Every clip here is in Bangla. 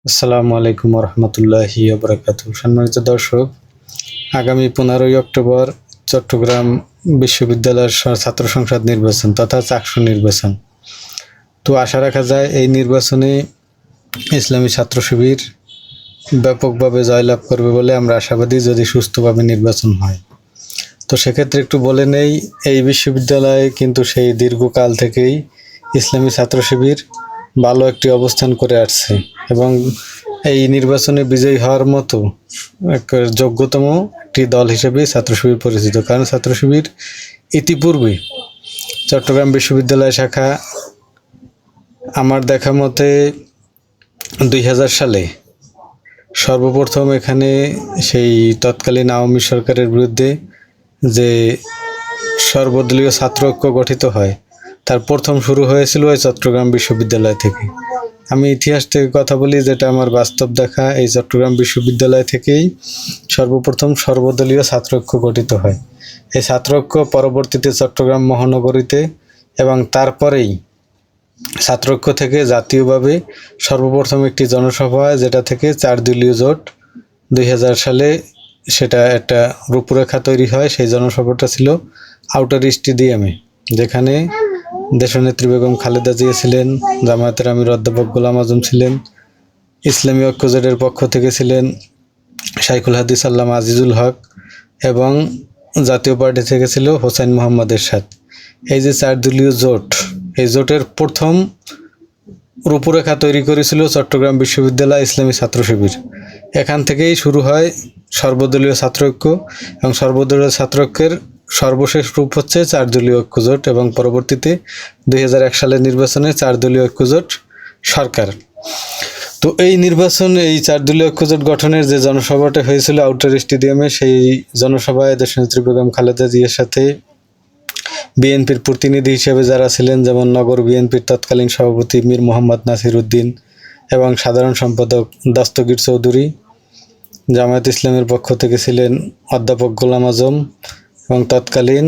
আসসালামু আলাইকুম রহমতুল্লাহি বারাকাতুহু। সম্মানিত দর্শক, আগামী 15ই অক্টোবর চট্টগ্রাম বিশ্ববিদ্যালয়ের ছাত্র সংসদ নির্বাচন তথা চাকসু নির্বাচন। তো আশা রাখা যায় এই নির্বাচনে ইসলামী ছাত্র শিবির ব্যাপকভাবে জয়লাভ করবে বলে আমরা আশাবাদী, যদি সুষ্ঠুভাবে নির্বাচন হয়। তো সেক্ষেত্রে একটু বলে নেই, এই বিশ্ববিদ্যালয়ে কিন্তু সেই দীর্ঘকাল থেকেই ইসলামী ছাত্র শিবির ভালো একটি অবস্থান করে আসছে এবং এই নির্বাচনে বিজয়ী হওয়ার মতো এক যোগ্যতম একটি দল হিসেবে ছাত্র শিবির পরিচিত। কারণ ছাত্র শিবির ইতিপূর্বে চট্টগ্রাম বিশ্ববিদ্যালয় শাখা আমার দেখা মতে 2000 সালে সর্বপ্রথম এখানে সেই তৎকালীন আওয়ামী সরকারের বিরুদ্ধে যে সর্বদলীয় ছাত্র ঐক্য গঠিত হয়, তার প্রথম শুরু হয়েছিল ওই চট্টগ্রাম বিশ্ববিদ্যালয় থেকে। আমি ইতিহাস থেকে কথা বলি, যেটা আমার বাস্তব দেখা। এই চট্টগ্রাম বিশ্ববিদ্যালয় থেকেই সর্বপ্রথম সর্বদলীয় ছাত্র ঐক্য গঠিত হয়। এই ছাত্র ঐক্য পরবর্তীতে চট্টগ্রাম মহানগরীতে এবং তারপরেই ছাত্র ঐক্য থেকে জাতীয়ভাবে সর্বপ্রথম একটি জনসভা, যেটা থেকে 4 দলীয় জোট 2000 সালে সেটা একটা রূপরেখা তৈরি হয়। সেই জনসভাটা ছিল আউটার স্টেডিয়ামে, যেখানে দেশনেত্রী বেগম খালেদা জিয়া ছিলেন, জামায়াতের আমির অধ্যাপক গোলাম আজম ছিলেন, ইসলামী ঐক্যজোটের পক্ষ থেকে ছিলেন শাইখুল হাদিস আল্লামা আজিজুল হক এবং জাতীয় পার্টি থেকে ছিল হোসেন মোহাম্মদ এরশাদ। এই যে 4 দলীয় জোট, এই জোটের প্রথম রূপরেখা তৈরি করেছিল চট্টগ্রাম বিশ্ববিদ্যালয় ইসলামী ছাত্র শিবির। এখান থেকেই শুরু হয় সর্বদলীয় ছাত্র ঐক্য এবং সর্বদলীয় ছাত্র ঐক্যের সর্বশেষ রূপ হচ্ছে 4 দলীয় ঐক্যজোট এবং পরবর্তীতে 2001 সালের নির্বাচনে 4 দলীয় ঐক্যজোট সরকার। তো এই নির্বাচন, এই 4 দলীয় ঐক্যজোট গঠনের যে জনসভাটা হয়েছিল আউটার স্টেডিয়ামে, সেই জনসভায় দেশনেত্রী বেগম খালেদা জিয়ার সাথে বিএনপির প্রতিনিধি হিসেবে যারা ছিলেন, যেমন নগর বিএনপির তৎকালীন সভাপতি মীর মোহাম্মদ নাসির উদ্দিন এবং সাধারণ সম্পাদক দস্তগীর চৌধুরী, জামায়াত ইসলামের পক্ষ থেকে ছিলেন অধ্যাপক গোলাম আজম এবং তৎকালীন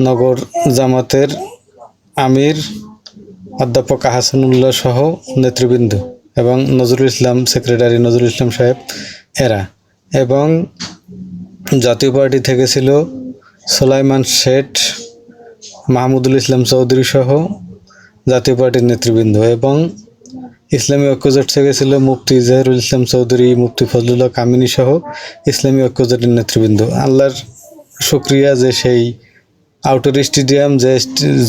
নগর জামাতের আমির অধ্যাপক আহসানুল্লাহ সহ নেতৃবৃন্দ এবং নজরুল ইসলাম সেক্রেটারি নজরুল ইসলাম সাহেব এরা, এবং জাতীয় পার্টি থেকে ছিল সোলাইমান শেঠ, মাহমুদুল ইসলাম চৌধুরী সহ জাতীয় পার্টির নেতৃবৃন্দ, এবং ইসলামী ঐক্যজোট থেকে ছিল মুফতি ইজাহারুল ইসলাম চৌধুরী, মুফতি ফজলুল্লাহ কামিনী সহ ইসলামী ঐক্যজোটের নেতৃবৃন্দ। আল্লাহর শুকরিয়া যে সেই আউটার স্টেডিয়াম যে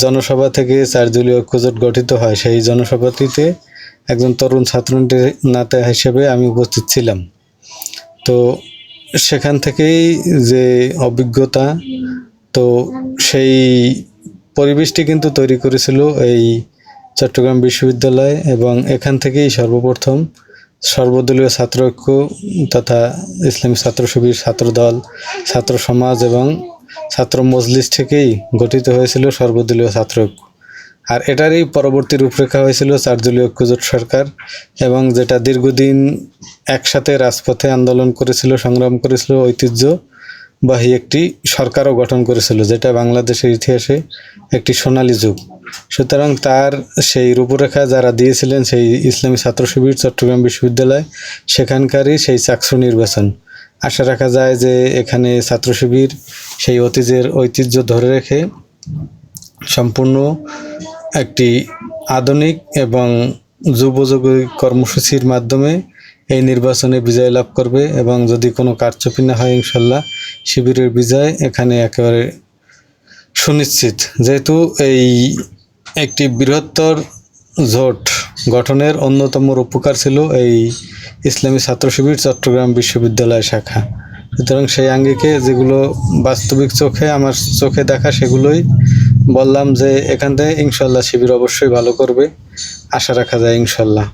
জনসভা থেকে 4 দলীয় ঐক্যজোট গঠিত হয়, সেই জনসভাটিতে একজন তরুণ ছাত্র নেতা হিসেবে আমি উপস্থিত ছিলাম। তো সেখান থেকেই যে অভিজ্ঞতা, তো সেই পরিবেশটি কিন্তু তৈরি করেছিল এই চট্টগ্রাম বিশ্ববিদ্যালয় এবং এখান থেকেই সর্বপ্রথম সর্বদলীয় ছাত্র ঐক্য তথা ইসলামী ছাত্র শিবির, ছাত্রদল, ছাত্র সমাজ এবং ছাত্র মজলিস থেকেই গঠিত হয়েছিল সর্বদলীয় ছাত্র ঐক্য। আর এটারই পরবর্তী রূপরেখা হয়েছিল 4 দলীয় ঐক্যজোট সরকার, এবং যেটা দীর্ঘদিন একসাথে রাজপথে আন্দোলন করেছিল, সংগ্রাম করেছিল, ঐতিহ্যবাহী একটি সরকারও গঠন করেছিল, যেটা বাংলাদেশের ইতিহাসে একটি সোনালী যুগ। সুতরাং তার সেই রূপরেখা যারা দিয়েছিলেন সেই ইসলামী ছাত্র শিবির চট্টগ্রাম বিশ্ববিদ্যালয়, সেখানকারই সেই চাকসু নির্বাচন। আশা রাখা যায় যে এখানে ছাত্র শিবির সেই অতীতের ঐতিহ্য ধরে রেখে সম্পূর্ণ একটি আধুনিক এবং যুবোপযোগী কর্মসূচির মাধ্যমে এই নির্বাচনে বিজয় লাভ করবে, এবং যদি কোনো কারচুপি না হয় ইনশাল্লাহ শিবিরের বিজয় এখানে একেবারে সুনিশ্চিত। যেহেতু এই একটি বৃহত্তর জোট গঠনের অন্যতম রূপকার ছিল এই ইসলামী ছাত্র শিবির চট্টগ্রাম বিশ্ববিদ্যালয় শাখা। সুতরাং সেই আঙ্গিকে যেগুলো বাস্তবিক চোখে আমার চোখে দেখা, সেগুলোই বললাম যে এখান থেকে ইনশাল্লাহ শিবির অবশ্যই ভালো করবে, আশা রাখা যায় ইনশাল্লাহ।